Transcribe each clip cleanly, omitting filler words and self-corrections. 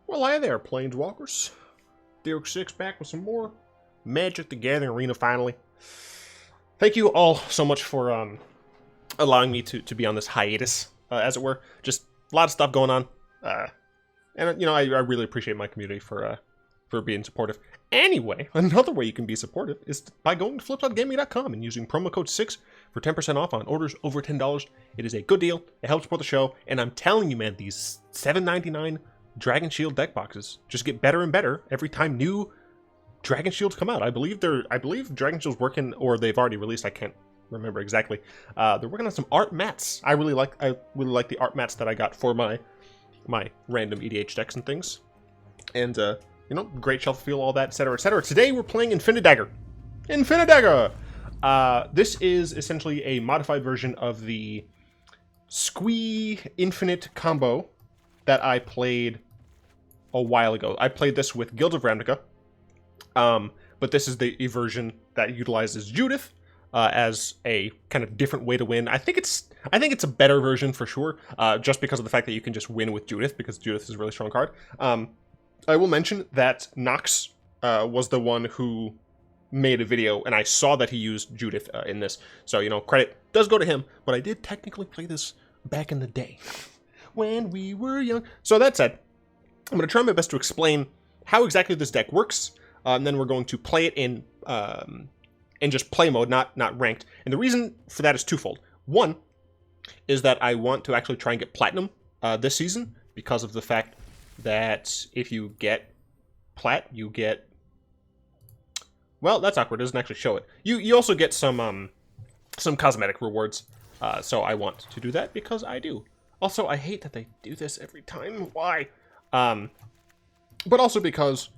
Well, hi there, Planeswalkers. Derek 6 back with some more Magic the Gathering Arena finally. Thank you all so much for allowing me to be on this hiatus, as it were. Just a lot of stuff going on. And, you know, I really appreciate my community for being supportive. Anyway, another way you can be supportive is by going to FlipTopGaming.com and using promo code 6 for 10% off on orders over $10. It is a good deal. It helps support the show. And I'm telling you, man, these $7.99 Dragon Shield deck boxes just get better and better every time new Dragon Shields come out. I believe Dragon Shield's working, or they've already released. I can't remember exactly. They're working on some art mats. I really like the art mats that I got for my random EDH decks and things. And you know, great shelf feel, all that, etc., etc. Today we're playing Infinidagger. Infinidagger. This is essentially a modified version of the Squee Infinite combo that I played a while ago. I played this with Guild of Ravnica, but this is the version that utilizes Judith as a kind of different way to win. I think it's a better version for sure, just because of the fact that you can just win with Judith, because Judith is a really strong card. I will mention that Nox was the one who made a video, and I saw that he used Judith in this. So, you know, credit does go to him, but I did technically play this back in the day when we were young. So that said, I'm going to try my best to explain how exactly this deck works, and then we're going to play it in just play mode, not ranked. And the reason for that is twofold. One is that I want to actually try and get Platinum this season, because of the fact that if you get Plat, you get... Well, that's awkward. It doesn't actually show it. You also get some cosmetic rewards, so I want to do that because I do. Also, I hate that they do this every time. Why? But also because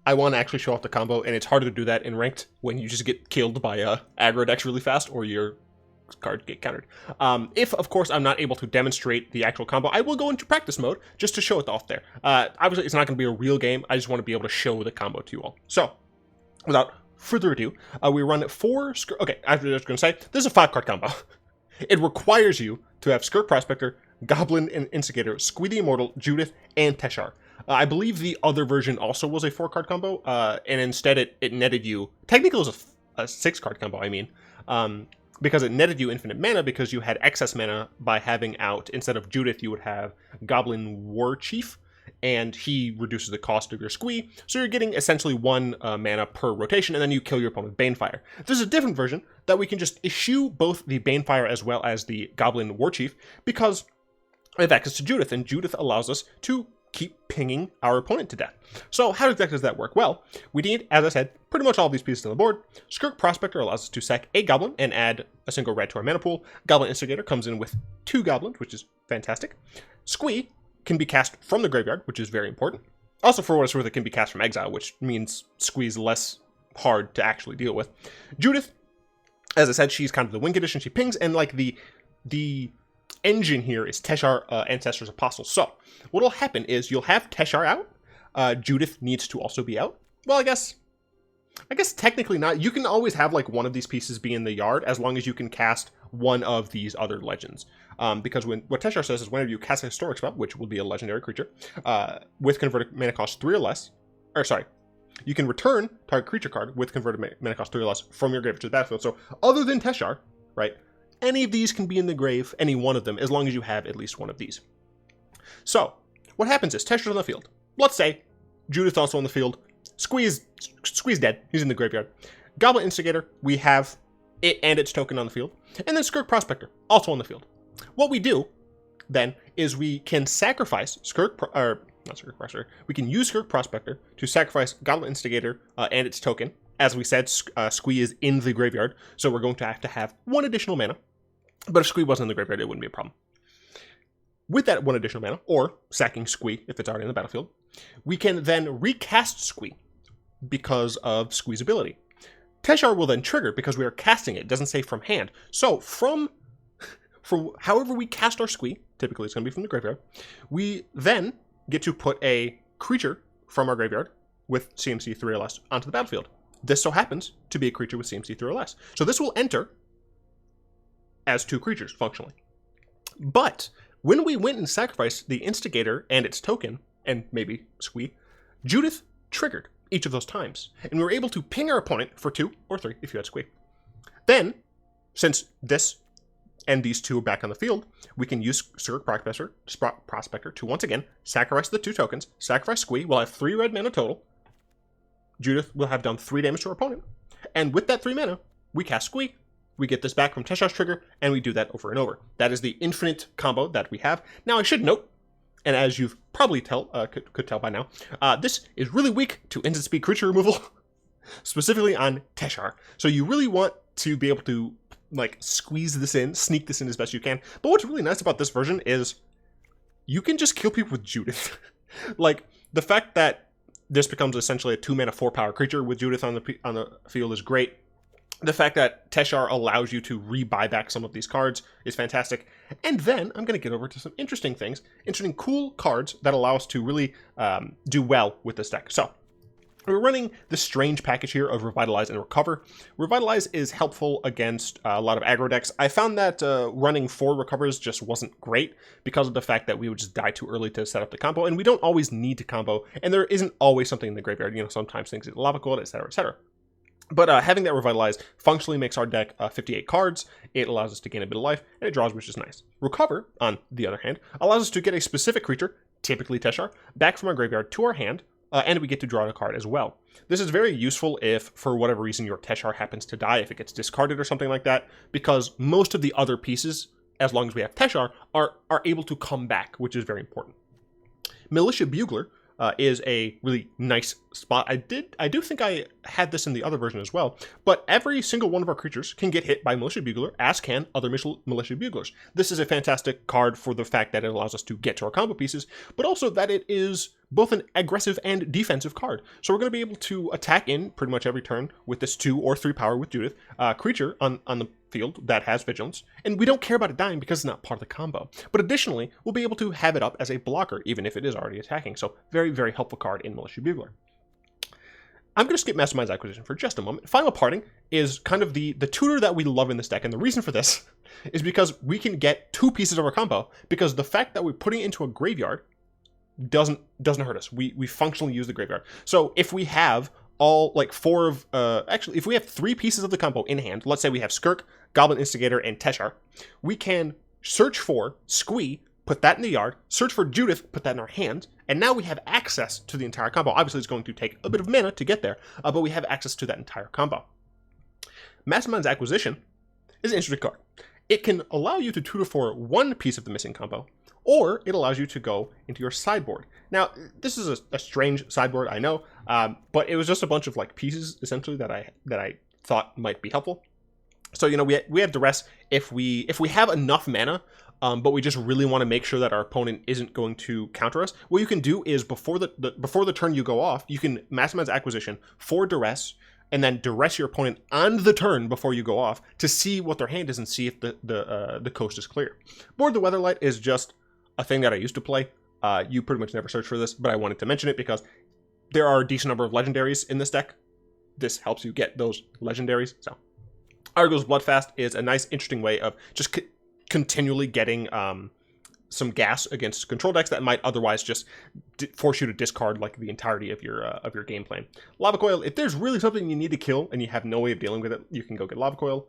I want to actually show off the combo, and it's harder to do that in ranked when you just get killed by aggro decks really fast, or your cards get countered. If, of course, I'm not able to demonstrate the actual combo, I will go into practice mode just to show it off there. Obviously, it's not going to be a real game. I just want to be able to show the combo to you all. So, without further ado, we run 4... Okay, I was just going to say, this is a 5-card combo. It requires you to have Skirk Prospector, Goblin Instigator, Squee the Immortal, Judith, and Teshar. I believe the other version also was a 4-card combo, and instead it netted you... Technically, it was a 6-card combo, I mean. Because it netted you infinite mana because you had excess mana by having out, instead of Judith, you would have Goblin War Chief, and he reduces the cost of your Squee, so you're getting essentially 1 mana per rotation, and then you kill your opponent with Banefire. There's a different version that we can just issue both the Banefire as well as the Goblin War Chief, because we have access to Judith, and Judith allows us to keep pinging our opponent to death. So how exactly does that work? Well, we need, as I said, pretty much all of these pieces on the board. Skirk Prospector allows us to sack a Goblin and add a single red to our mana pool. Goblin Instigator comes in with 2 Goblins, which is fantastic. Squee can be cast from the graveyard, which is very important. Also, for what it's worth, it can be cast from exile, which means Squee's less hard to actually deal with. Judith, as I said, she's kind of the win condition. She pings, and like the engine here is Teshar, Ancestor's Apostle. So what will happen is you'll have Teshar out. Judith needs to also be out. Well, I guess technically not. You can always have like one of these pieces be in the yard as long as you can cast one of these other legends. Because what Teshar says is whenever you cast a historic spell, which will be a legendary creature, with converted mana cost 3 or less, you can return target creature card with converted mana cost 3 or less from your grave to the battlefield. So other than Teshar, right, any of these can be in the grave, any one of them, as long as you have at least one of these. So what happens is Teshar's on the field. Let's say Judith also on the field. Squee's dead. He's in the graveyard. Goblin Instigator, we have it and its token on the field. And then Skirk Prospector, also on the field. What we do, then, is we can sacrifice we can use Skirk Prospector to sacrifice Goblin Instigator and its token. As we said, Squee is in the graveyard, so we're going to have 1 additional mana. But if Squee wasn't in the graveyard, it wouldn't be a problem. With that 1 additional mana, or sacking Squee if it's already in the battlefield, we can then recast Squee because of Squee's ability. Teshar will then trigger because we are casting it. It doesn't say from hand. So from however we cast our Squee, typically it's going to be from the graveyard, we then get to put a creature from our graveyard with CMC 3 or less onto the battlefield. This so happens to be a creature with CMC 3 or less. So this will enter as 2 creatures, functionally. But when we went and sacrificed the Instigator and its token, and maybe Squee, Judith triggered each of those times, and we were able to ping our opponent for 2 or 3 if you had Squee. Then, since this and these 2 are back on the field, we can use Skirk Prospector to once again sacrifice the 2 tokens, sacrifice Squee, we'll have 3 red mana total. Judith will have done 3 damage to our opponent, and with that 3 mana, we cast Squee, we get this back from Teshar's trigger, and we do that over and over. That is the infinite combo that we have. Now, I should note, and as you've probably could tell by now, this is really weak to instant speed creature removal, specifically on Teshar. So you really want to be able to like squeeze this in, sneak this in as best you can. But what's really nice about this version is you can just kill people with Judith. Like the fact that this becomes essentially a 2-mana 4-power creature with Judith on the field is great. The fact that Teshar allows you to re-buy back some of these cards is fantastic. And then I'm going to get over to some interesting things, interesting cool cards that allow us to really do well with this deck. So we're running the strange package here of Revitalize and Recover. Revitalize is helpful against a lot of aggro decks. I found that running 4 Recovers just wasn't great because of the fact that we would just die too early to set up the combo, and we don't always need to combo, and there isn't always something in the graveyard. You know, sometimes things get Lava Coiled, etc., etc. But having that Revitalize functionally makes our deck 58 cards. It allows us to gain a bit of life, and it draws, which is nice. Recover, on the other hand, allows us to get a specific creature, typically Teshar, back from our graveyard to our hand, and we get to draw a card as well. This is very useful if, for whatever reason, your Teshar happens to die, if it gets discarded or something like that, because most of the other pieces, as long as we have Teshar, are able to come back, which is very important. Militia Bugler is a really nice spot. I do think I had this in the other version as well, but every single one of our creatures can get hit by Militia Bugler, as can other Militia Buglers. This is a fantastic card for the fact that it allows us to get to our combo pieces, but also that it is both an aggressive and defensive card. So we're going to be able to attack in pretty much every turn with this 2 or 3 power with Judith, creature on the field that has Vigilance, and we don't care about it dying because it's not part of the combo. But additionally, we'll be able to have it up as a blocker, even if it is already attacking. So very, very helpful card in Militia Bugler. I'm going to skip Mastermind's Acquisition for just a moment. Final Parting is kind of the tutor that we love in this deck, and the reason for this is because we can get 2 pieces of our combo, because the fact that we're putting it into a graveyard doesn't hurt us. We functionally use the graveyard. So if we have all like 4 of actually if we have 3 pieces of the combo in hand, let's say we have Skirk, Goblin Instigator, and Teshar, we can search for Squee, put that in the yard, search for Judith, put that in our hand, and now we have access to the entire combo. Obviously, it's going to take a bit of mana to get there, but we have access to that entire combo. Mastermind's Acquisition is an interesting card. It can allow you to tutor for 1 piece of the missing combo, or it allows you to go into your sideboard. Now, this is a strange sideboard, I know, but it was just a bunch of like pieces essentially that I thought might be helpful. So, you know, we have Duress if we have enough mana, but we just really want to make sure that our opponent isn't going to counter us. What you can do is before the turn you go off, you can Mastermind's Acquisition for Duress, and then Duress your opponent on the turn before you go off to see what their hand is and see if the coast is clear. Board the Weatherlight is just a thing that I used to play. You pretty much never search for this, but I wanted to mention it because there are a decent number of legendaries in this deck. This helps you get those legendaries. So Argo's Bloodfast is a nice, interesting way of just continually getting some gas against control decks that might otherwise just force you to discard like the entirety of your game plan. Lava Coil, if there's really something you need to kill and you have no way of dealing with it, you can go get Lava Coil.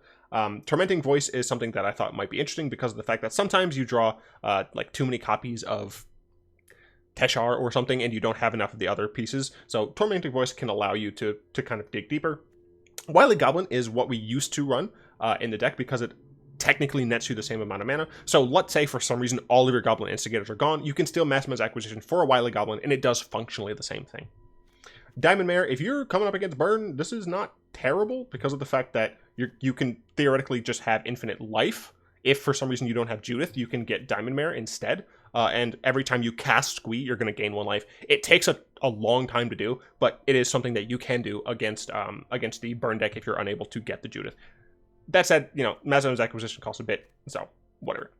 Tormenting Voice is something that I thought might be interesting because of the fact that sometimes you draw like too many copies of Teshar or something and you don't have enough of the other pieces. So Tormenting Voice can allow you to kind of dig deeper. Wily Goblin is what we used to run in the deck because it technically nets you the same amount of mana. So let's say for some reason all of your Goblin Instigators are gone, you can still Mastermind's Acquisition for a Wily Goblin, and it does functionally the same thing. Diamond Mare, if you're coming up against Burn, this is not terrible because of the fact that you can theoretically just have infinite life. If for some reason you don't have Judith, you can get Diamond Mare instead. And every time you cast Squee, you're going to gain 1 life. It takes a long time to do, but it is something that you can do against the Burn deck if you're unable to get the Judith. That said, you know, Mastermind's Acquisition costs a bit, so whatever.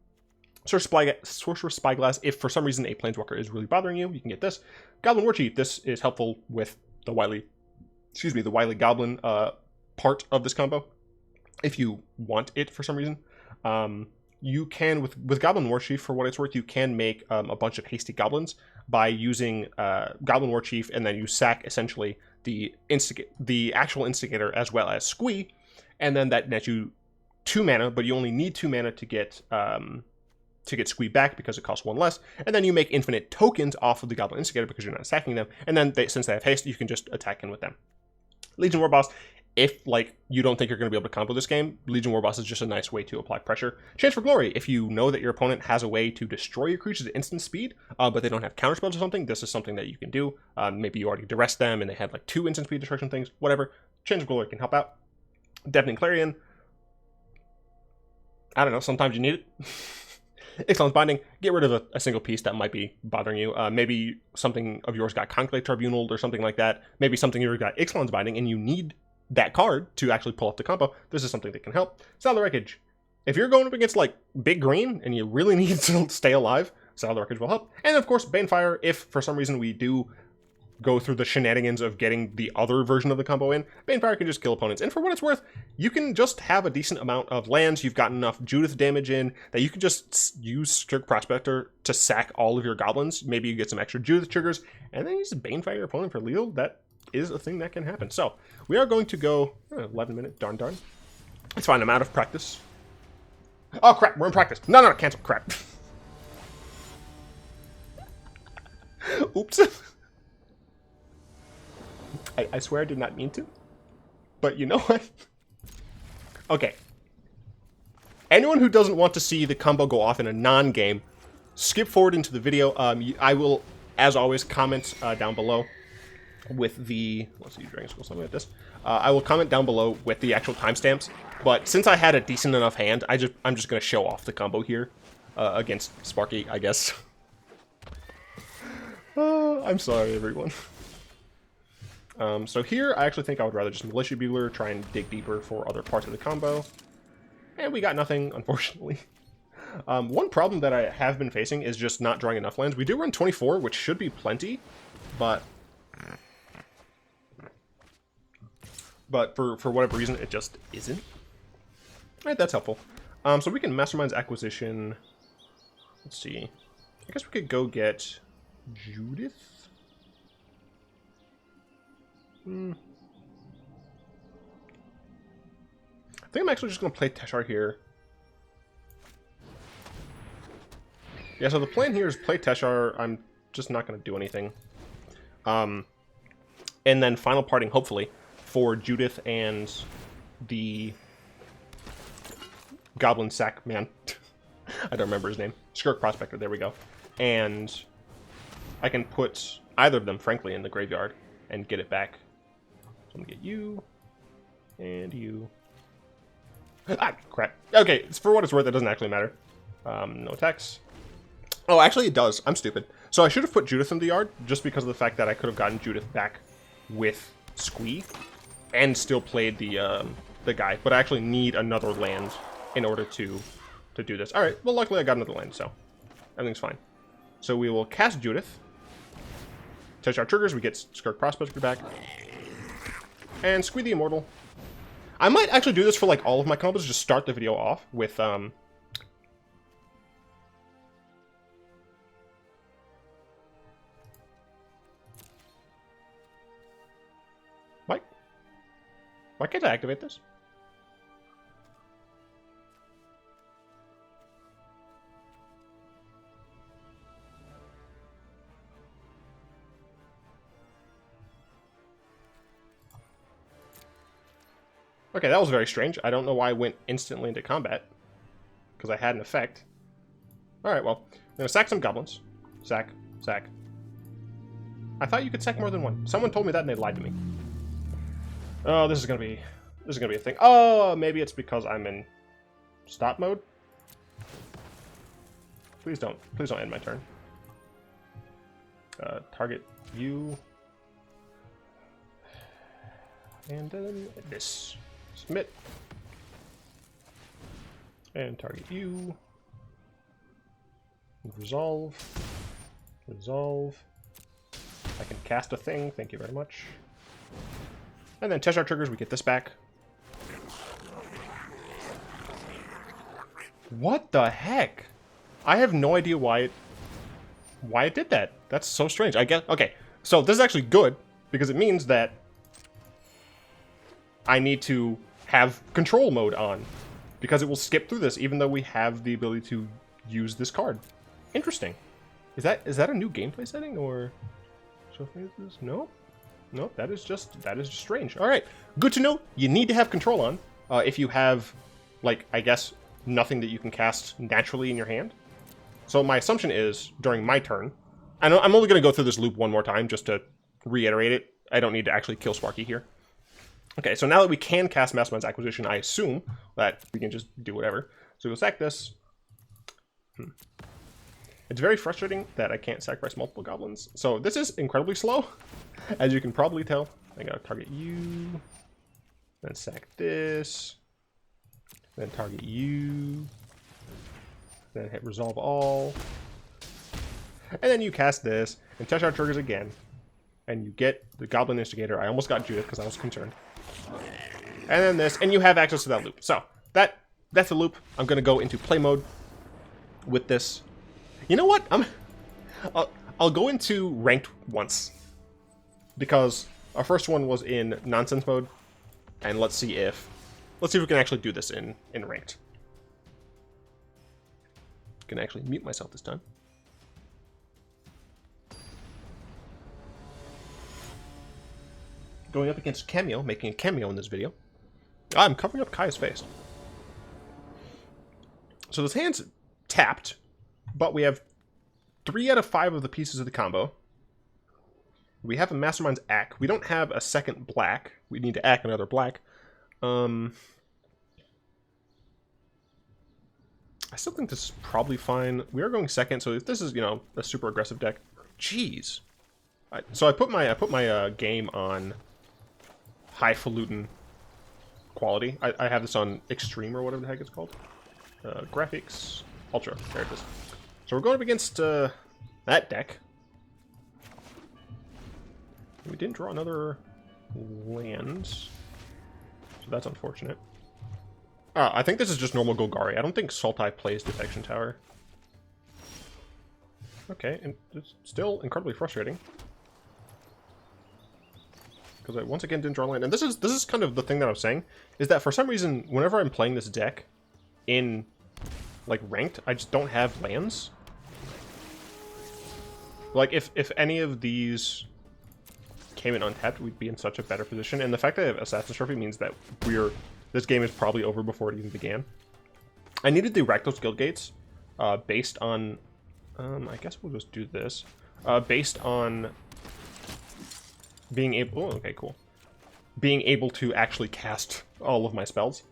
Sorcerer's Spyglass, if for some reason a Planeswalker is really bothering you, you can get this. Goblin Warchief, this is helpful with the Wily Goblin part of this combo, if you want it for some reason. you can, with Goblin Warchief, for what it's worth, you can make a bunch of hasty goblins by using Goblin Warchief, and then you sack essentially the actual Instigator as well as Squee, and then that nets you 2 mana, but you only need 2 mana to get Squee back because it costs 1 less, and then you make infinite tokens off of the Goblin Instigator because you're not sacking them, and then since they have haste, you can just attack in with them. Legion Warboss, if like you don't think you're going to be able to combo this game, Legion Warboss is just a nice way to apply pressure. Chance for Glory, if you know that your opponent has a way to destroy your creatures at instant speed, but they don't have counterspells or something, this is something that you can do. Maybe you already duress them and they had like 2 instant speed destruction things, whatever. Chance for Glory can help out. Deafening Clarion, I don't know, sometimes you need it. Ixalan's Binding, get rid of a single piece that might be bothering you. Maybe something of yours got Conclave Tribunal or something like that. Maybe something of yours got Ixalan's Binding and you need that card to actually pull off the combo. This is something that can help. Saddle the Wreckage. If you're going up against like big green and you really need to stay alive, Saddle the Wreckage will help. And of course, Banefire, if for some reason we do go through the shenanigans of getting the other version of the combo in, Banefire can just kill opponents. And for what it's worth, you can just have a decent amount of lands. You've got enough Judith damage in that you can just use Skirk Prospector to sack all of your goblins. Maybe you get some extra Judith triggers, and then you just Banefire your opponent for lethal. That is a thing that can happen. So, we are going to go 11 minute, darn. It's fine, I'm out of practice. Oh crap, we're in practice. No, cancel, crap. Oops. I swear I did not mean to, but you know what? Okay. Anyone who doesn't want to see the combo go off in a non-game, skip forward into the video. I will, as always, comment down below with the... Let's see, Dragonskull Summit at this. I will comment down below with the actual timestamps, but since I had a decent enough hand, I'm just going to show off the combo here against Sparky, I guess. I'm sorry, everyone. So here, I actually think I would rather just Militia Bugler, try and dig deeper for other parts of the combo. And we got nothing, unfortunately. One problem that I have been facing is just not drawing enough lands. We do run 24, which should be plenty, but for whatever reason, it just isn't. Alright, that's helpful. So we can Mastermind's Acquisition. Let's see. I guess we could go get Judith. I think I'm actually just going to play Teshar here. Yeah, so the plan here is play Teshar. I'm just not going to do anything. And then final parting, hopefully, for Judith and the Goblin Sack man. I don't remember his name. Skirk Prospector, there we go. And I can put either of them, frankly, in the graveyard and get it back. So I'm going to get you and you. Ah, crap. Okay, for what it's worth, it doesn't actually matter. No attacks. Oh, actually it does. I'm stupid. So I should have put Judith in the yard, just because of the fact that I could have gotten Judith back with Squee and still played the guy. But I actually need another land in order to do this. Alright, well luckily I got another land, so everything's fine. So we will cast Judith. Teshar triggers, we get Skirk Prospector back. And Squee the Immortal. I might actually do this for like all of my combos, just start the video off with Why can't I activate this? Okay, that was very strange. I don't know why I went instantly into combat. Because I had an effect. Alright, well. I'm going to sack some goblins. Sack. Sack. I thought you could sack more than one. Someone told me that and they lied to me. Oh, this is going to be a thing. Oh, maybe it's because I'm in stop mode. Please don't end my turn. Target you. And then this. Submit. And target you. Resolve. Resolve. I can cast a thing. Thank you very much. And then Teshar triggers. We get this back. What the heck? I have no idea why it did that. That's so strange. I guess, okay, so this is actually good, because it means that I need to have control mode on, because it will skip through this, even though we have the ability to use this card. Interesting. Is that a new gameplay setting, or show phases? No, no, that is just strange. All right, good to know. You need to have control on if you have, like, I guess, nothing that you can cast naturally in your hand. So my assumption is during my turn, I'm only going to go through this loop one more time just to reiterate it. I don't need to actually kill Sparky here. Okay, so now that we can cast Mastermind's Acquisition, I assume that we can just do whatever. So we'll sack this. It's very frustrating that I can't sacrifice multiple goblins. So this is incredibly slow, as you can probably tell. I gotta target you, then sack this, then target you, then hit resolve all, and then you cast this, and Teshar triggers again, and you get the Goblin Instigator. I almost got Judith because I was concerned. And then this, and you have access to that loop. So that's the loop. I'm gonna go into play mode with this. You know what? I'll go into ranked once, because our first one was in nonsense mode, and let's see if we can actually do this in ranked. Can actually mute myself this time. Going up against Cameo, making a cameo in this video. I'm covering up Kaya's face. So this hand's tapped, but we have 3 out of 5 of the pieces of the combo. We have a Mastermind's Ack. We don't have a second black. We need to ack another black. I still think this is probably fine. We are going second, so if this is, you know, a super aggressive deck. Jeez. So I put my game on highfalutin quality. I have this on extreme or whatever the heck it's called. Graphics, ultra. There it is. So we're going up against that deck. We didn't draw another land, so that's unfortunate. I think this is just normal Golgari. I don't think Sultai plays Defection Tower. Okay, and it's still incredibly frustrating, because I once again didn't draw land. And this is kind of the thing that I was saying, is that for some reason, whenever I'm playing this deck in like ranked, I just don't have lands. Like if any of these came in untapped, we'd be in such a better position. And the fact that I have Assassin's Trophy means that this game is probably over before it even began. I needed the Rakdos Guildgates based on I guess we'll just do this based on being able. Oh, okay, cool. Being able to actually cast all of my spells.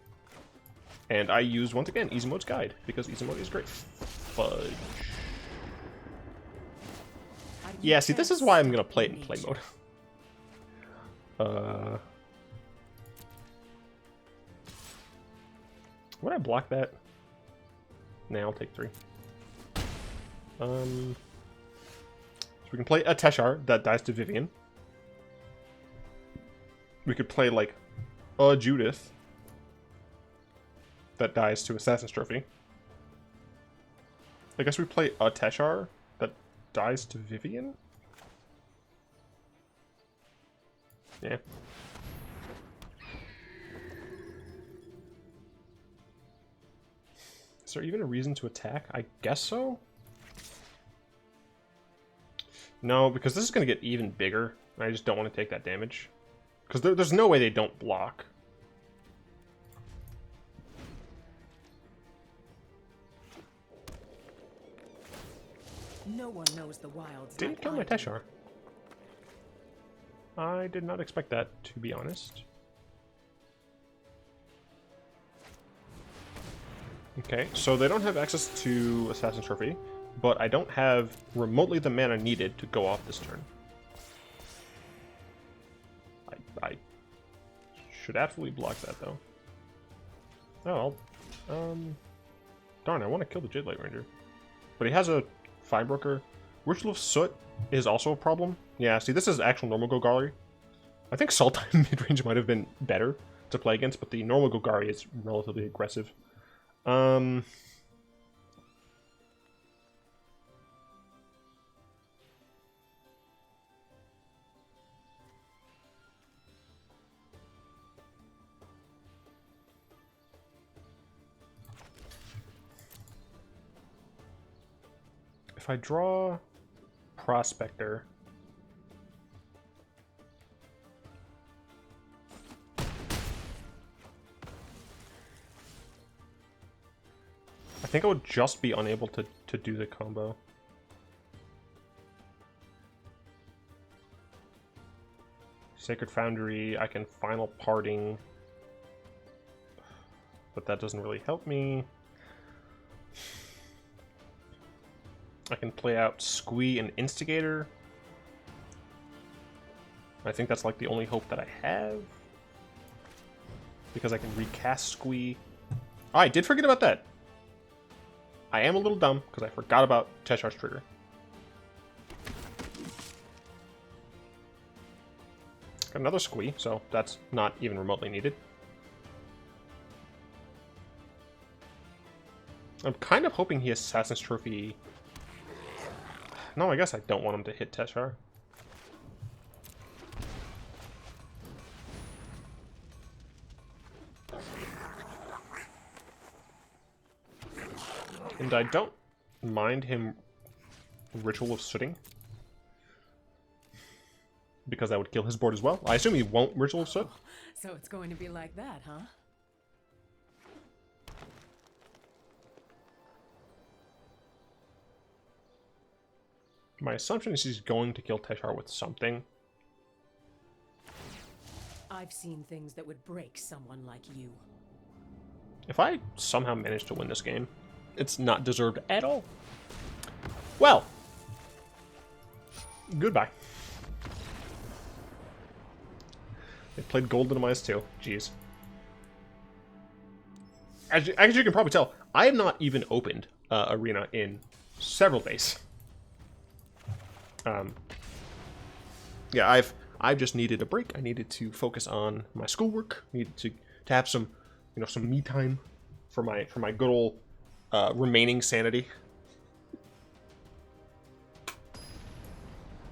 And I used, once again, Easy Mode's Guide, because Easy Mode is great. Fudge. Yeah, see, this is why I'm going to play it in play mode. Would I block that? Nah, I'll take 3. So we can play a Teshar that dies to Vivian. We could play, like, a Judith that dies to Assassin's Trophy. I guess we play a Teshar that dies to Vivian? Yeah. Is there even a reason to attack? I guess so? No, because this is going to get even bigger. I just don't want to take that damage. Because there's no way they don't block. No one knows the wilds. Didn't kill my Teshar. I did not expect that, to be honest. Okay, so they don't have access to Assassin's Trophy, but I don't have remotely the mana needed to go off this turn. I should absolutely block that, though. Oh, darn, I want to kill the Jadelight Ranger. But he has a Finebroker. Ritual of Soot is also a problem. Yeah, see, this is actual normal Golgari. I think Sultai midrange might have been better to play against, but the normal Golgari is relatively aggressive. if I draw Prospector... I think I would just be unable to do the combo. Sacred Foundry, I can Final Parting, but that doesn't really help me. I can play out Squee and Instigator. I think that's like the only hope that I have, because I can recast Squee. Oh, I did forget about that. I am a little dumb, because I forgot about Teshar's trigger. Got another Squee, so that's not even remotely needed. I'm kind of hoping he Assassin's Trophy... No, I guess I don't want him to hit Teshar. And I don't mind him Ritual of Sooting, because that would kill his board as well. I assume he won't Ritual of Soot. So it's going to be like that, huh? My assumption is he's going to kill Teshar with something. I've seen things that would break someone like you. If I somehow manage to win this game, it's not deserved at all. Well, goodbye. They played Golden Mice too. Jeez. As you can probably tell, I have not even opened Arena in several days. Yeah, I've just needed a break. I needed to focus on my schoolwork. Needed to have some, some me time for my good old remaining sanity.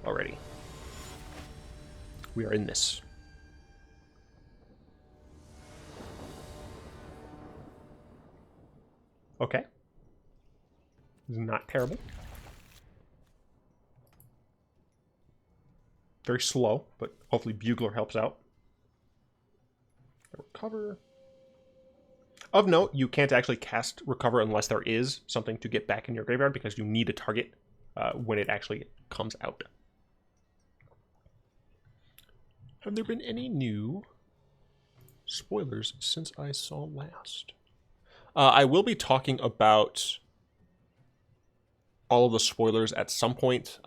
Alrighty, we are in this. Okay, this is not terrible. Very slow, but hopefully Bugler helps out. Recover. Of note, you can't actually cast Recover unless there is something to get back in your graveyard, because you need a target when it actually comes out. Have there been any new spoilers since I saw last? I will be talking about all of the spoilers at some point.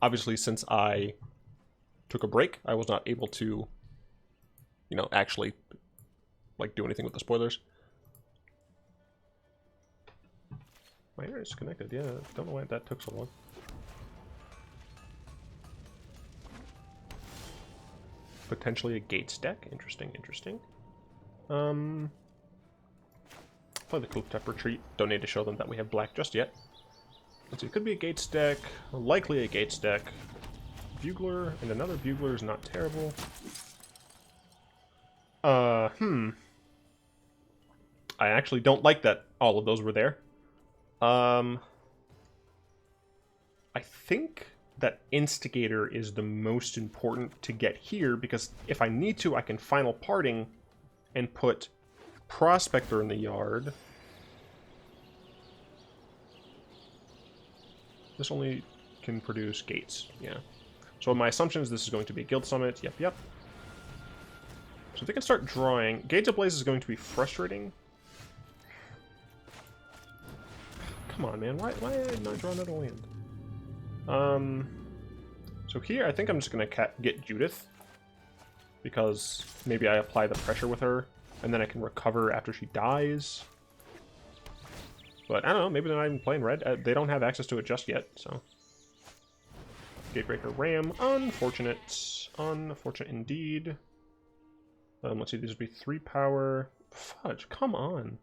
Obviously, since I took a break, I was not able to, actually, do anything with the spoilers. My internet is connected, yeah. Don't know why that took so long. Potentially a Gates deck. Interesting, interesting. Play the Clifftop Retreat. Don't need to show them that we have black just yet. Let's see, it could be a Gates deck, likely a Gates deck. Bugler and another Bugler is not terrible. I actually don't like that all of those were there. I think that Instigator is the most important to get here, because if I need to, I can Final Parting and put Prospector in the yard. This only can produce Gates, yeah. So my assumption is this is going to be a Guild Summit, yep. So they can start drawing. Gates Ablaze is going to be frustrating. Come on, man, why am I not drawing out a land? So here, I think I'm just going to get Judith, because maybe I apply the pressure with her, and then I can recover after she dies. But I don't know, maybe they're not even playing red. They don't have access to it just yet, so. Gatebreaker Ram, unfortunate. Unfortunate indeed. Let's see, these would be 3 power. Fudge, come on.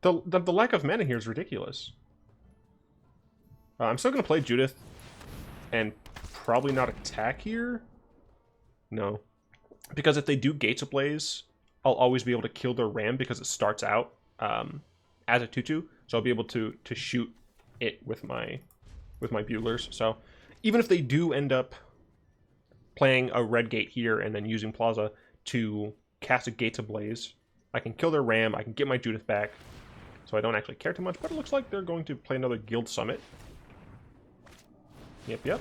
The lack of mana here is ridiculous. I'm still going to play Judith and probably not attack here. No. Because if they do Gates Ablaze, I'll always be able to kill their Ram because it starts out as a 2/2. So I'll be able to shoot it with my buglers. So even if they do end up playing a red gate here and then using Plaza to cast a Gates Ablaze, I can kill their ram, I can get my Judith back. So I don't actually care too much, but it looks like they're going to play another Guild Summit. Yep.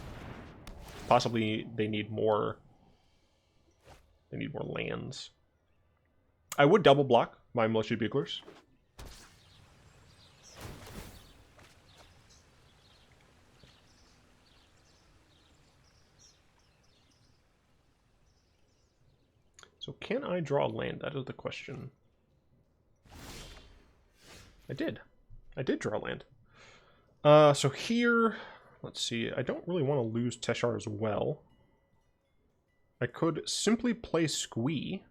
Possibly they need more. They need more lands. I would double block my Militia Buglers. So can I draw a land? That is the question. I did. I did draw a land. So here, let's see. I don't really want to lose Teshar as well. I could simply play Squee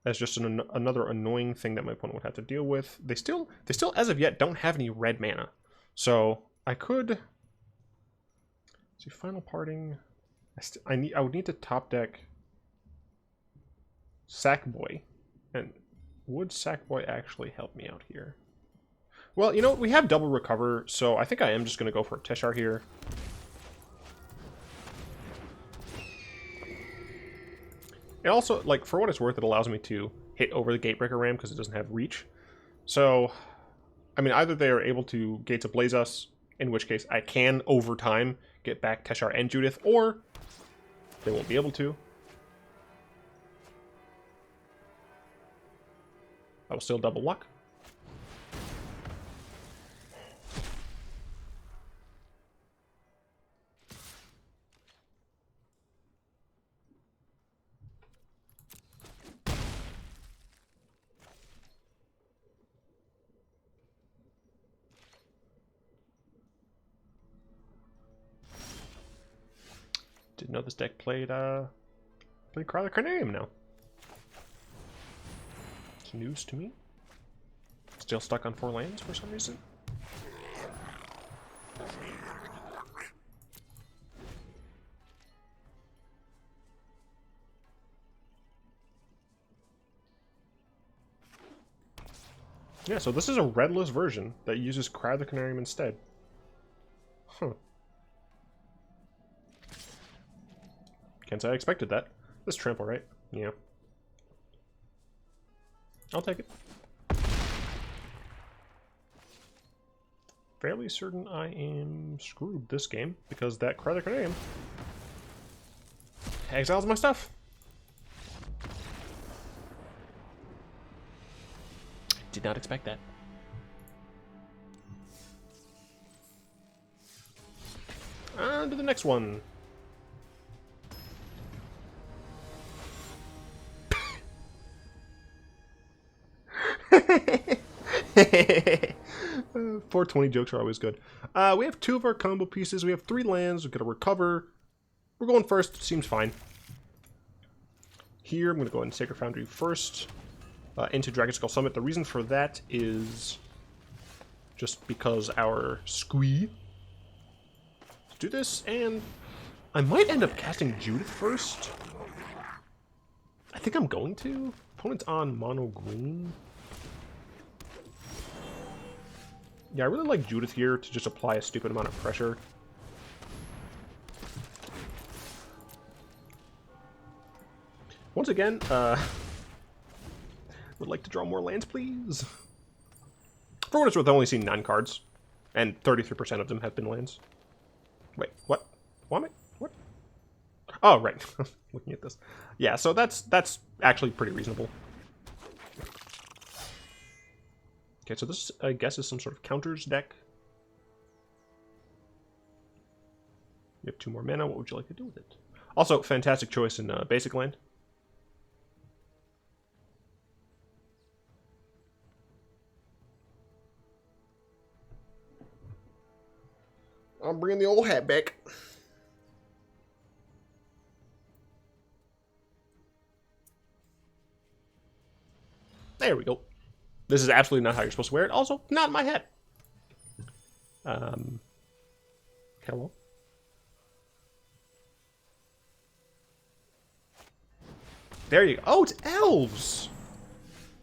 as just another annoying thing that my opponent would have to deal with. They still, as of yet, don't have any red mana. So I could... Let's see, Final Parting. I would need to top deck Sackboy. And would Sackboy actually help me out here? Well, you know, we have double recover, so I think I am just going to go for a Teshar here. It also, like, for what it's worth, it allows me to hit over the Gatebreaker Ram because it doesn't have reach. So, I mean, either they are able to Gates Ablaze us, in which case I can, over time, get back Teshar and Judith, or they won't be able to. I will still double luck. Didn't know this deck played Cry the Carnarium now. It's news to me. Still stuck on 4 lands for some reason. Yeah, so this is a redless version that uses Cry the Carnarium instead. Huh. Can't say I expected that. This trample, right? Yeah. I'll take it. Fairly certain I am screwed this game because that Cry the Carnarium exiles my stuff. Did not expect that. On to the next one. Uh, 420 jokes are always good. We have 2 of our combo pieces. We have 3 lands. We've got to recover. We're going first. Seems fine. Here, I'm going to go ahead and Sacred Foundry first. Into Dragonskull Summit. The reason for that is just because our Squee. Let's do this, and I might end up casting Judith first. I think I'm going to. Opponent's on mono green. Yeah, I really like Judith here to just apply a stupid amount of pressure. Once again, would like to draw more lands, please. For what it's worth, I've only seen 9 cards, and 33% of them have been lands. Wait, what? What? Oh, right. Looking at this. Yeah, so that's actually pretty reasonable. Okay, so this, I guess, is some sort of counters deck. You have 2 more mana. What would you like to do with it? Also, fantastic choice in basic land. I'm bringing the old hat back. There we go. This is absolutely not how you're supposed to wear it. Also, not my hat. Hello. There you go. Oh, it's Elves.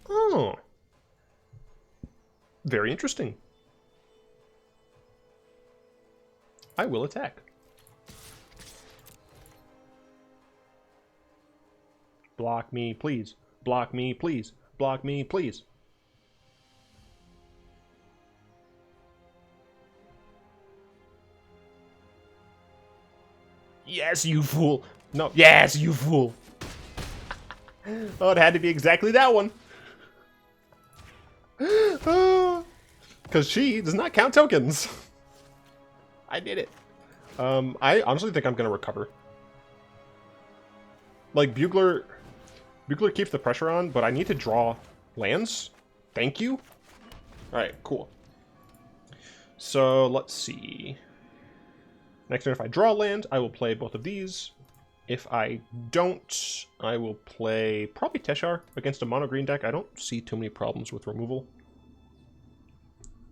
Oh. Very interesting. I will attack. Block me, please. Block me, please. Block me, please. Yes, you fool. No, yes, you fool. Oh, it had to be exactly that one. Because she does not count tokens. I did it. I honestly think I'm going to recover. Like, Bugler keeps the pressure on, but I need to draw lands. Thank you. Alright, cool. So, let's see. Next turn, if I draw land, I will play both of these. If I don't, I will play probably Teshar against a mono green deck. I don't see too many problems with removal.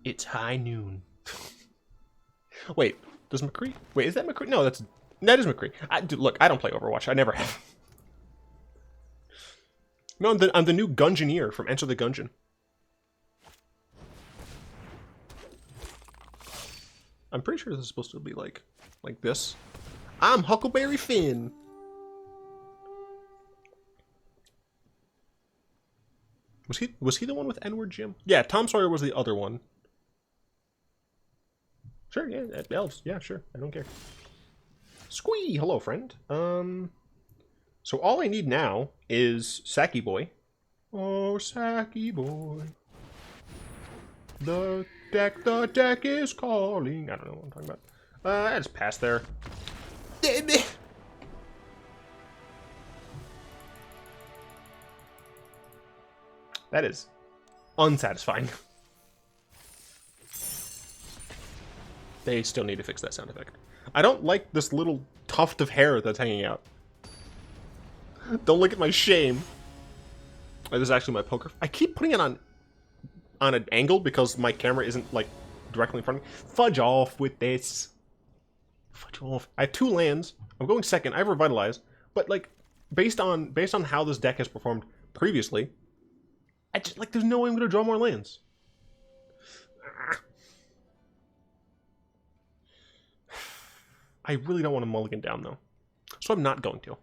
It's high noon. Wait, does McCree? Wait, is that McCree? No, that is McCree. Look, I don't play Overwatch. I never have. No, I'm the new Gungeoneer from Enter the Gungeon. I'm pretty sure this is supposed to be like this. I'm Huckleberry Finn. Was he the one with N-word Jim? Yeah, Tom Sawyer was the other one. Sure, yeah, Elves. Yeah, sure. I don't care. Squee! Hello, friend. So all I need now is Sacky Boy. Oh, Sacky Boy. The deck is calling. I don't know what I'm talking about. I just passed there. That is unsatisfying. They still need to fix that sound effect. I don't like this little tuft of hair that's hanging out. Don't look at my shame. Oh, this is actually my poker. I keep putting it on an angle because my camera isn't like directly in front of me. Fudge off with this. Fudge off. I have 2 lands. I'm going second. I have Revitalize, but like based on how this deck has performed previously, I just like there's no way I'm going to draw more lands. I really don't want to mulligan down though, so I'm not going to.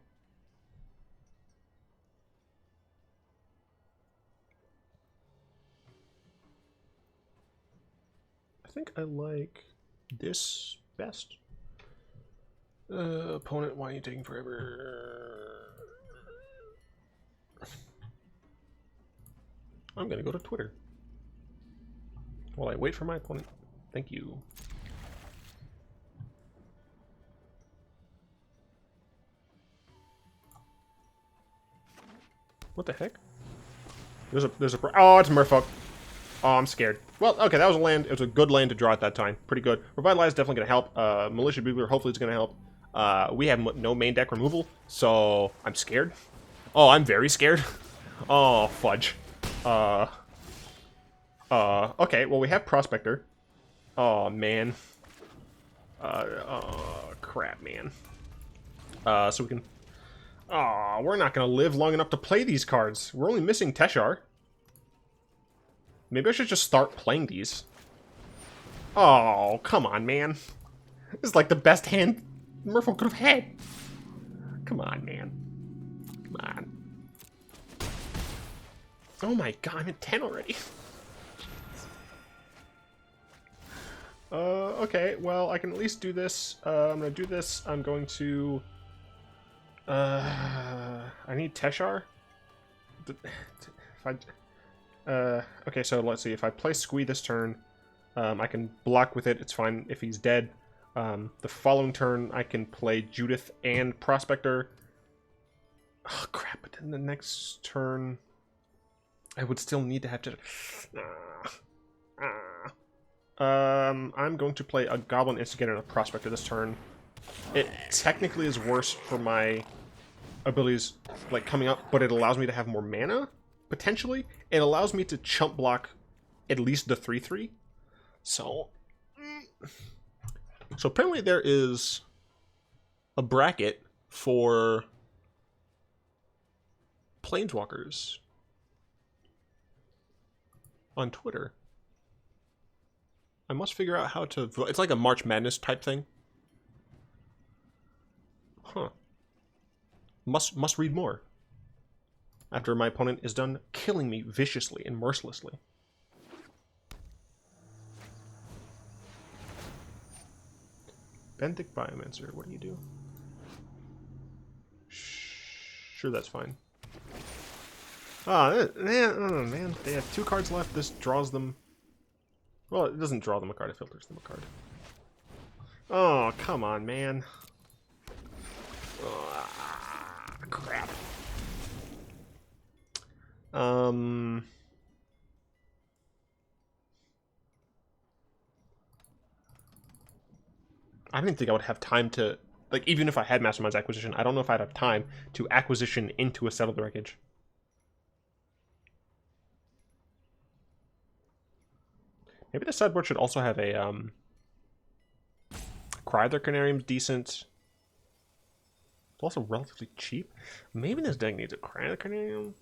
I think I like this best. Opponent, why are you taking forever? I'm gonna go to Twitter while I wait for my opponent. Thank you. What the heck? There's a oh, it's Merfolk. Oh, I'm scared. Well, okay, that was a land. It was a good land to draw at that time. Pretty good. Revitalize definitely going to help. Militia Bugler hopefully is going to help. We have no main deck removal, so I'm scared. Oh, I'm very scared. Oh, fudge. Okay, well, we have Prospector. Oh, man. Oh, crap, man. So we can... Oh, we're not going to live long enough to play these cards. We're only missing Teshar. Maybe I should just start playing these. Oh, come on, man. This is like the best hand Merfolk could have had. Come on, man. Come on. Oh my god, I'm at 10 already. Okay, well, I can at least do this. I'm going to do this. I'm going to... I need Teshar. Okay, so let's see. If I play Squee this turn, I can block with it. It's fine if he's dead. The following turn, I can play Judith and Prospector. Oh, crap. But then the next turn, I would still need to have to... I'm going to play a Goblin Instigator and a Prospector this turn. It technically is worse for my abilities, like, coming up, but it allows me to have more mana, potentially. It allows me to chump block at least the 3/3. So apparently there is a bracket for Planeswalkers on Twitter. I must figure out how to... It's like a March Madness type thing. Huh. Must read more. After my opponent is done killing me viciously and mercilessly. Benthic Biomancer, what do you do? Sure, that's fine. Ah, man, they have 2 cards left. This draws them... Well, it doesn't draw them a card, it filters them a card. Oh, come on, man. Oh, crap. I didn't think I would have time to... Like, even if I had Mastermind's Acquisition, I don't know if I'd have time to acquisition into a Settled Wreckage. Maybe the sideboard should also have a, Cryother Canarium's decent. It's also relatively cheap. Maybe this deck needs a Cryother Canarium.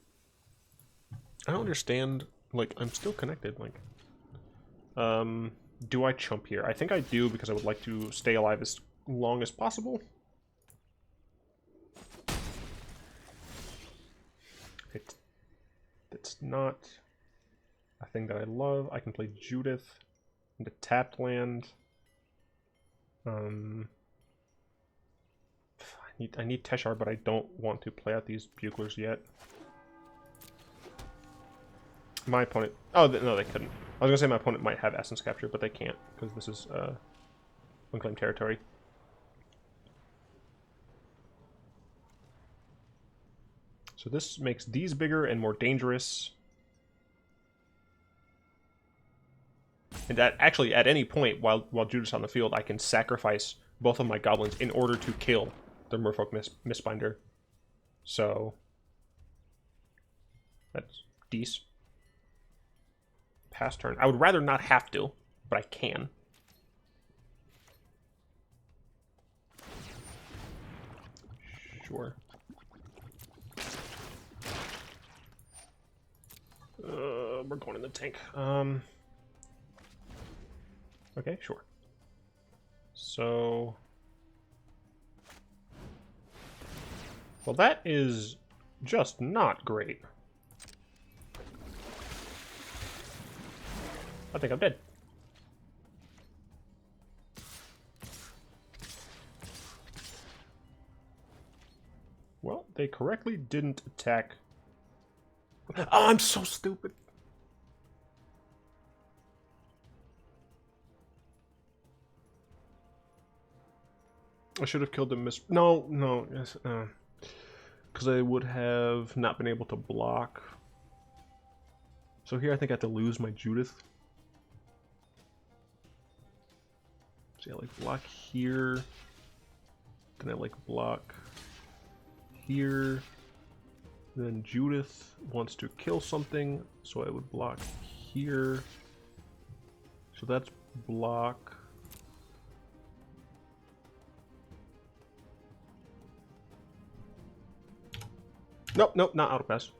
I don't understand. Like, I'm still connected. Like, do I chump here? I think I do because I would like to stay alive as long as possible. It's not a thing that I love. I can play Judith into tapped land. I need Teshar, but I don't want to play out these Buglers yet. My opponent... Oh, no, they couldn't. I was going to say my opponent might have Essence Capture, but they can't, because this is unclaimed territory. So this makes these bigger and more dangerous. And that actually, at any point while Judith's on the field, I can sacrifice both of my goblins in order to kill the Merfolk Mistbinder. So that's decent. Pass turn. I would rather not have to, but I can. Sure. We're going in the tank. Okay, sure. So... Well, that is just not great. I think I'm dead. Well, they correctly didn't attack. Oh, I'm so stupid. I should have killed the No, yes, because I would have not been able to block. So here I think I have to lose my Judith. See, I like block here. Then I like block here. Then Judith wants to kill something, so I would block here. So that's block. Nope, not auto pass.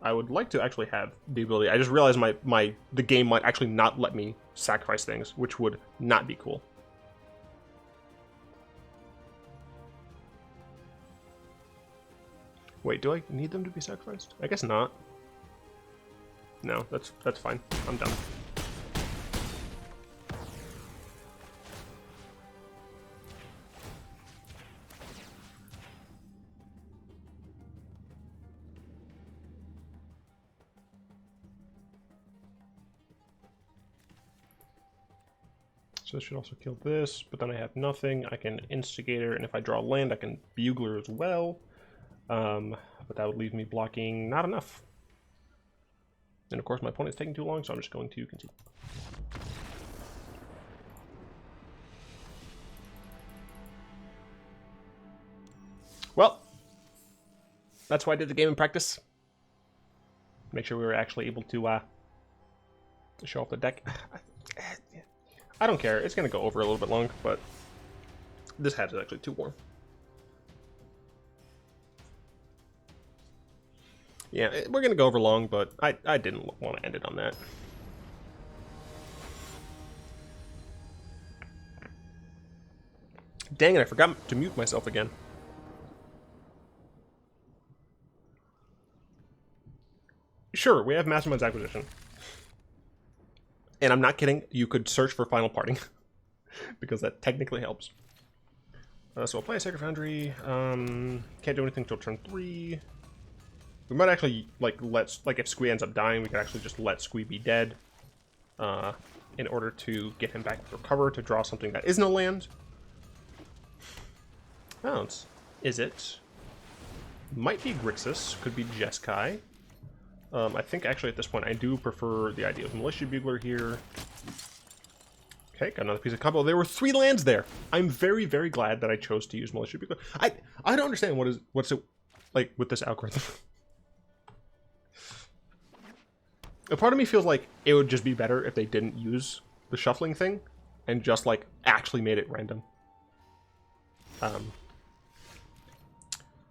I would like to actually have the ability. I just realized the game might actually not let me sacrifice things, which would not be cool. Wait, do I need them to be sacrificed? I guess not. No, that's fine. I'm done. So this should also kill this, but then I have nothing. I can Instigator, and if I draw land, I can Bugler as well. But that would leave me blocking not enough. And of course my opponent's taking too long, so I'm just going to concede. Well, that's why I did the game in practice. Make sure we were actually able to show off the deck. I don't care. It's going to go over a little bit long, but this hat is actually too warm. Yeah, we're going to go over long, but I didn't want to end it on that. Dang it, I forgot to mute myself again. Sure, we have Mastermind's Acquisition. And I'm not kidding, you could search for Final Parting. Because that technically helps. So we'll play a Sacred Foundry. Can't do anything till turn 3. We might actually, like, if Squee ends up dying, we could actually just let Squee be dead. In order to get him back with Recover to draw something that isn't a land. Oh, it's Izzet. Might be Grixis, could be Jeskai. I think actually at this point I do prefer the idea of Militia Bugler here. Okay, got another piece of combo. There were 3 lands there. I'm very, very glad that I chose to use Militia Bugler. I don't understand what's it like with this algorithm. A part of me feels like it would just be better if they didn't use the shuffling thing and just like actually made it random.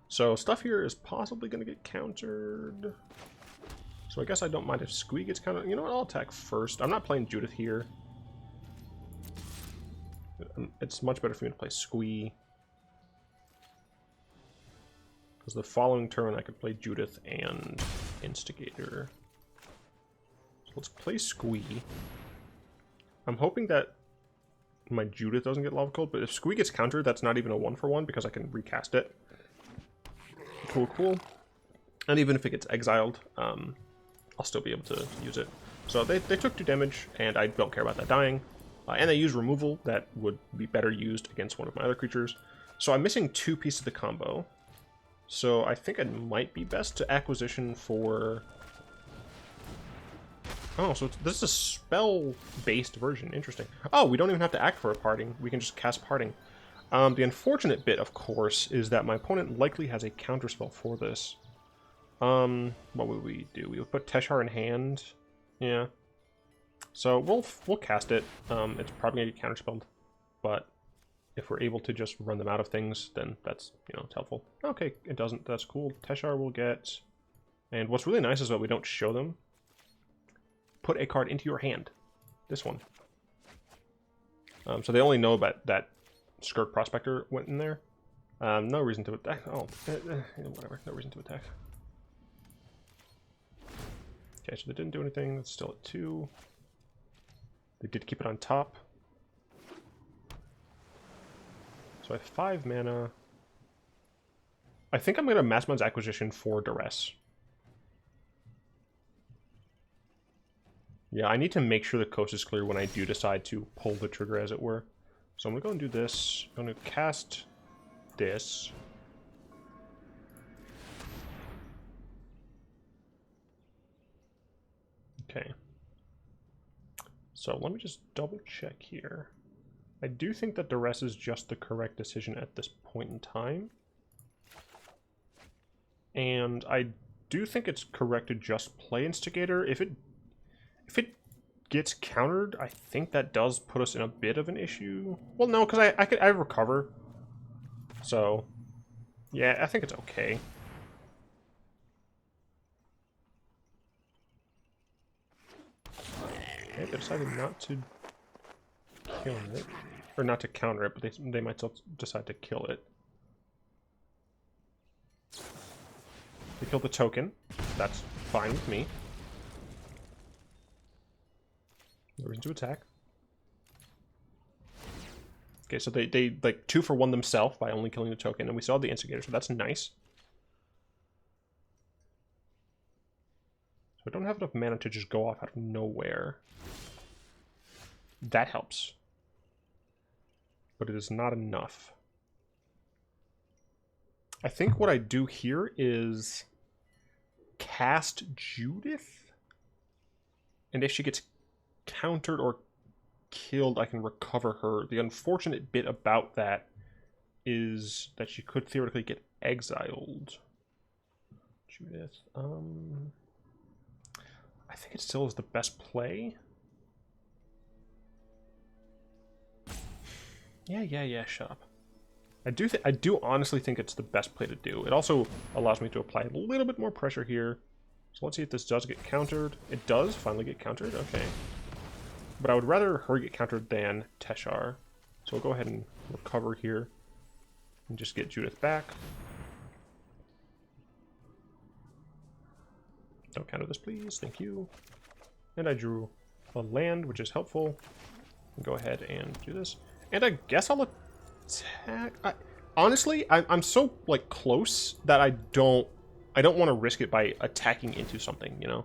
So stuff here is possibly going to get countered. So I guess I don't mind if Squee gets countered. You know what? I'll attack first. I'm not playing Judith here. It's much better for me to play Squee. Because the following turn I could play Judith and Instigator. So let's play Squee. I'm hoping that my Judith doesn't get Lava Cold, but if Squee gets countered, that's not even a 1-for-1 because I can recast it. Cool, cool. And even if it gets exiled, I'll still be able to use it. So they took 2 damage, and I don't care about that dying. And they use removal that would be better used against one of my other creatures. So I'm missing 2 pieces of the combo. So I think it might be best to acquisition for... Oh, so this is a spell-based version. Interesting. Oh, we don't even have to act for a parting. We can just cast parting. The unfortunate bit, of course, is that my opponent likely has a counterspell for this. What would we do? We would put Teshar in hand. Yeah. So we'll cast it. It's probably gonna get counterspelled, but if we're able to just run them out of things, then that's, you know, it's helpful. Okay, it doesn't. That's cool. Teshar will get, and what's really nice is that we don't show them. Put a card into your hand. This one. So they only know about that Skirk Prospector went in there. No reason to attack. Oh, whatever. No reason to attack. Okay, so they didn't do anything. It's still at 2. They did keep it on top. So I have 5 mana. I think I'm going to Mastermind's Acquisition for Duress. Yeah, I need to make sure the coast is clear when I do decide to pull the trigger, as it were. So I'm going to go and do this. I'm going to cast this. Okay. So let me just double check here. I do think that Duress is just the correct decision at this point in time. And I do think it's correct to just play Instigator. If it gets countered, I think that does put us in a bit of an issue. Well, no, because I recover. So, yeah, I think it's okay. Okay, they decided not to kill it. Or not to counter it, but they might still decide to kill it. They killed the token. That's fine with me. No reason to attack. Okay, so they like 2-for-1 themselves by only killing the token, and we saw the Instigator, so that's nice. So I don't have enough mana to just go off out of nowhere. That helps. But it is not enough. I think what I do here is cast Judith, and if she gets countered or killed, I can recover her. The unfortunate bit about that is that she could theoretically get exiled. Judith, I think it still is the best play. Yeah, shut up. I do honestly think it's the best play to do. It also allows me to apply a little bit more pressure here. So let's see if this does get countered. It does finally get countered, okay. But I would rather her get countered than Teshar. So So we'll go ahead and recover here and just get Judith back. Don't counter this, please. Thank you. And I drew a land, which is helpful. Go ahead and do this. And I guess I'll attack. Honestly, I'm so like close that I don't want to risk it by attacking into something, you know.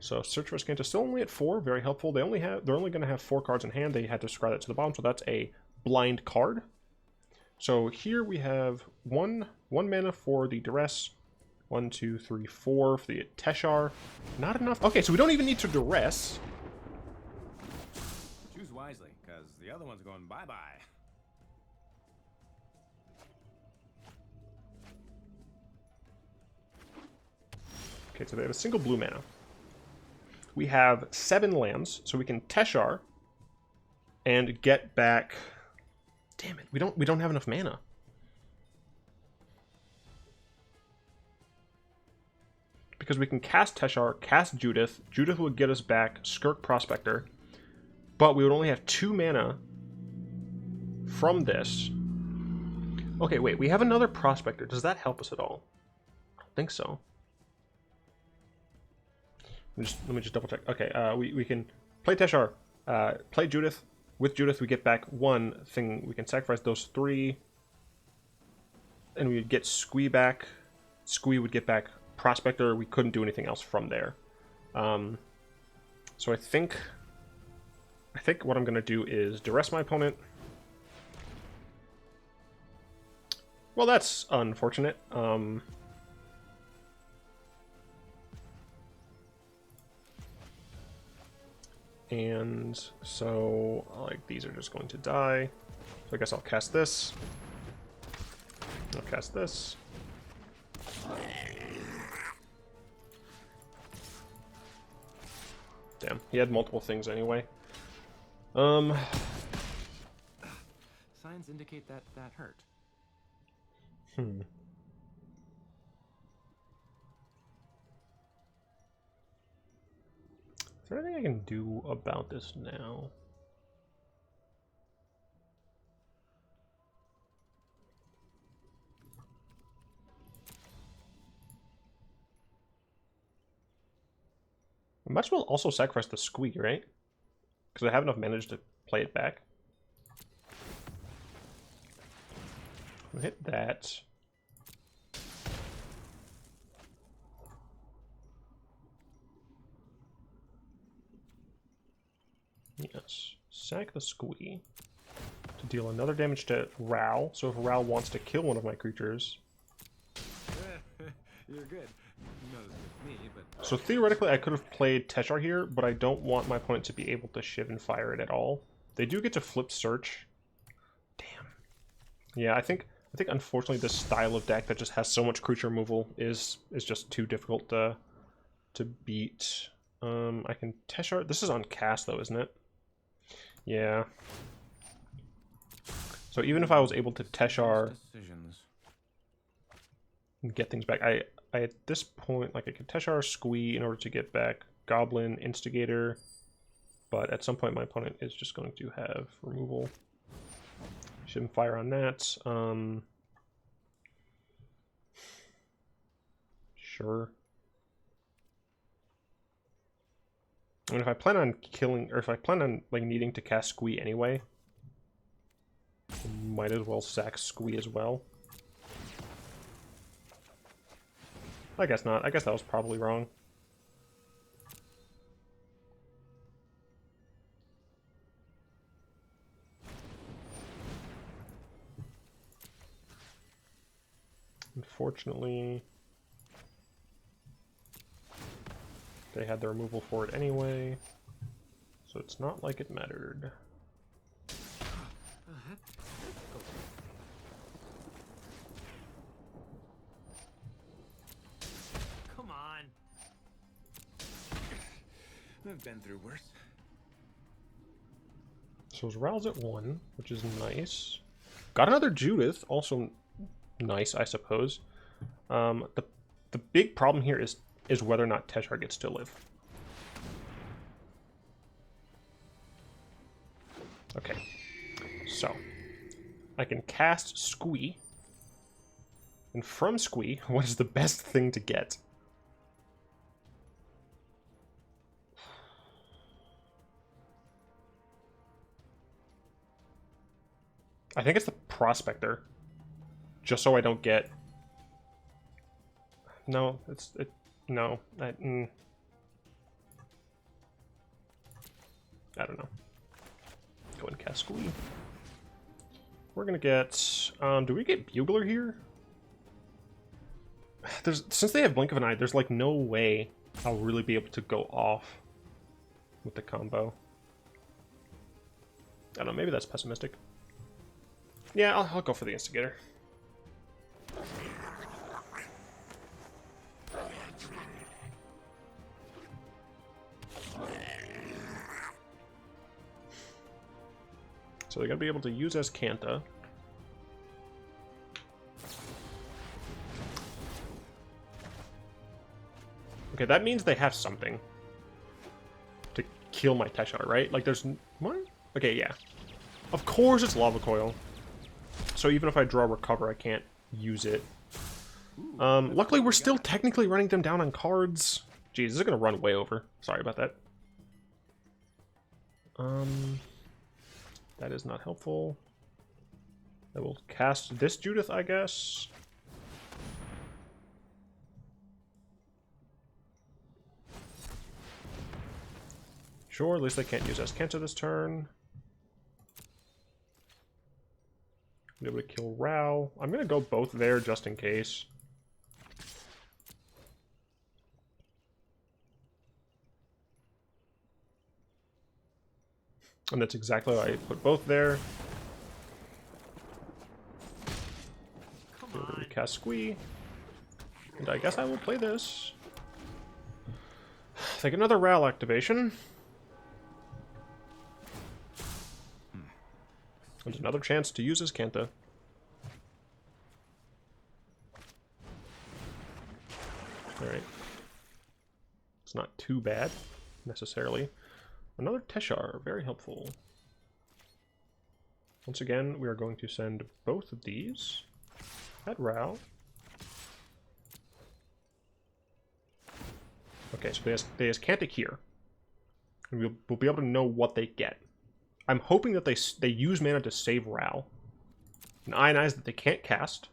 So search for Scanta still only at 4, very helpful. They're only going to have 4 cards in hand. They had to scry that to the bottom, so that's a blind card. So here we have one mana for the Duress. 1, 2, 3, 4 for the Teshar. Not enough. Okay, so we don't even need to Duress. Choose wisely, because the other one's going bye-bye. Okay, so they have a single blue mana. We have 7 lands, so we can Teshar and get back. Damn it, we don't have enough mana. Because we can cast Teshar, cast Judith. Judith would get us back Skirk Prospector, but we would only have 2 mana from this. Okay, wait, we have another Prospector. Does that help us at all? I don't think so. Let me just double check. Okay, we can play Teshar, play Judith. With Judith, we get back 1 thing. We can sacrifice those 3, and we would get Squee back. Squee would get back Prospector. We couldn't do anything else from there. So I think what I'm going to do is duress my opponent. Well, that's unfortunate. And so, like, these are just going to die. So I guess I'll cast this. I'll cast this. Damn, he had multiple things anyway. Signs indicate that hurt. Is there anything I can do about this now? I might as well also sacrifice the Squee, right? Because I have enough mana to play it back. I'll hit that. Yes. Sack the Squee to deal another damage to Ral. So if Ral wants to kill one of my creatures... You're good. No, with me, but... So theoretically I could have played Teshar here, but I don't want my opponent to be able to Shiv and fire it at all. They do get to flip search. Damn. Yeah, I think unfortunately this style of deck that just has so much creature removal is just too difficult to beat. I can Teshar. This is on cast though, isn't it? Yeah. So even if I was able to Teshar and get things back, I at this point, like, I could Teshar Squee in order to get back Goblin Instigator, but at some point my opponent is just going to have removal. Shouldn't fire on that. Sure. I mean, if I plan on killing, or if I plan on, like, needing to cast Squee anyway, I might as well sack Squee as well. I guess not. I guess that was probably wrong. Unfortunately, they had the removal for it anyway, so it's not like it mattered. Come on. I've been through worse. So his Ral's at 1, which is nice. Got another Judith, also nice, I suppose. The big problem here is whether or not Teshar gets to live. Okay. So, I can cast Squee. And from Squee, what is the best thing to get? I think it's the Prospector. Just so I don't get... No, no. I don't know. Go and cast Squee. We're gonna get... do we get Bugler here? Since they have Blink of an Eye, there's like no way I'll really be able to go off with the combo. I don't know, maybe that's pessimistic. Yeah, I'll go for the Instigator. So they're going to be able to use as Kanta. Okay, that means they have something to kill my Teshar, right? Like there's... What? Okay, yeah. Of course it's Lava Coil. So even if I draw Recover, I can't use it. Luckily, we're still technically running them down on cards. Jeez, this is going to run way over. Sorry about that. That is not helpful. I will cast this Judith, I guess. Sure, at least I can't use Kanta this turn. Be able to kill Ral. I'm gonna go both there just in case. And that's exactly why I put both there. Be able to cast Squee. And I guess I will play this. Take another Ral activation. And another chance to use his Kanta. Alright. It's not too bad, necessarily. Another Teshar, very helpful. Once again, we are going to send both of these at Ral. Okay, so they has Kanta here. And we'll be able to know what they get. I'm hoping that they use mana to save Ral. And Ionize that they can't cast.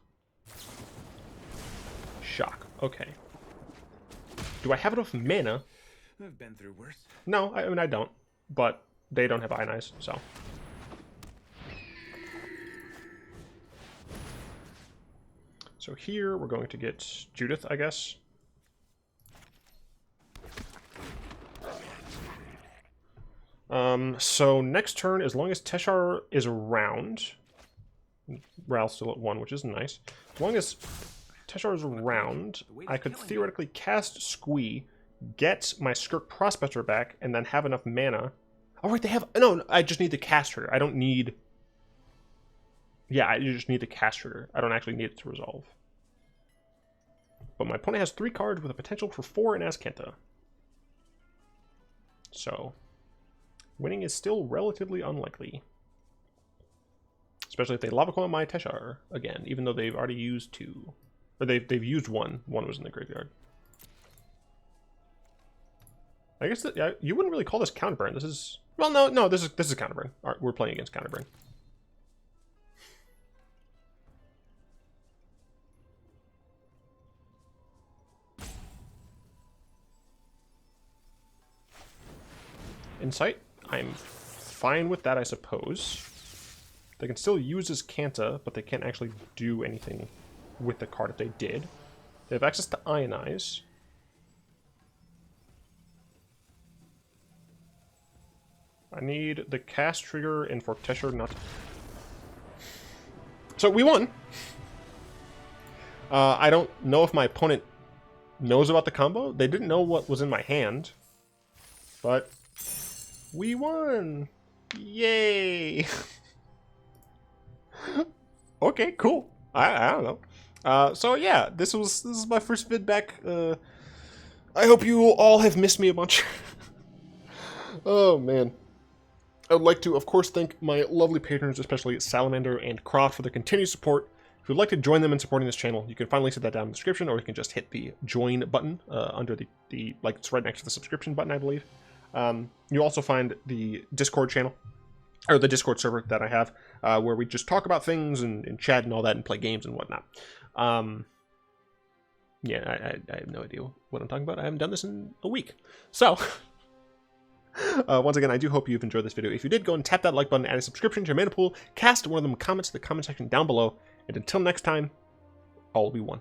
Shock. Okay. Do I have enough mana? I've been through worse. No, I mean I don't. But they don't have Ionize, so. So here we're going to get Judith, I guess. So next turn, as long as Teshar is around, Ral's still at 1, which is nice. As long as Teshar is around, I could theoretically cast Squee, get my Skirk Prospector back, and then have enough mana. Oh, right, they have... No, I just need the cast trigger. I don't need... Yeah, I just need the cast trigger. I don't actually need it to resolve. But my opponent has 3 cards with a potential for 4 in Kanta. So... winning is still relatively unlikely. Especially if they Lava Coil my Teshar again, even though they've already used 2. Or they've used 1. 1 was in the graveyard. I guess that, yeah, you wouldn't really call this Counterburn. This is... Well, no, this is Counterburn. All right, we're playing against Counterburn. Insight. I'm fine with that, I suppose. They can still use his Kanta, but they can't actually do anything with the card if they did. They have access to Ionize. I need the cast trigger and for Teshar not... So we won! I don't know if my opponent knows about the combo. They didn't know what was in my hand. But... we won! Yay! Okay, cool. I don't know. So yeah, this is my first vid back. I hope you all have missed me a bunch. Oh man. I would like to, of course, thank my lovely patrons, especially Salamander and Croft, for their continued support. If you'd like to join them in supporting this channel, you can find links to that down in the description, or you can just hit the join button under the like, it's right next to the subscription button, I believe. You'll also find the Discord channel, or the Discord server that I have, where we just talk about things and chat and all that and play games and whatnot. Yeah, I have no idea what I'm talking about. I haven't done this in a week. So, once again, I do hope you've enjoyed this video. If you did, go and tap that like button, add a subscription to your mana pool, cast one of them comments in the comment section down below, and until next time, all will be one.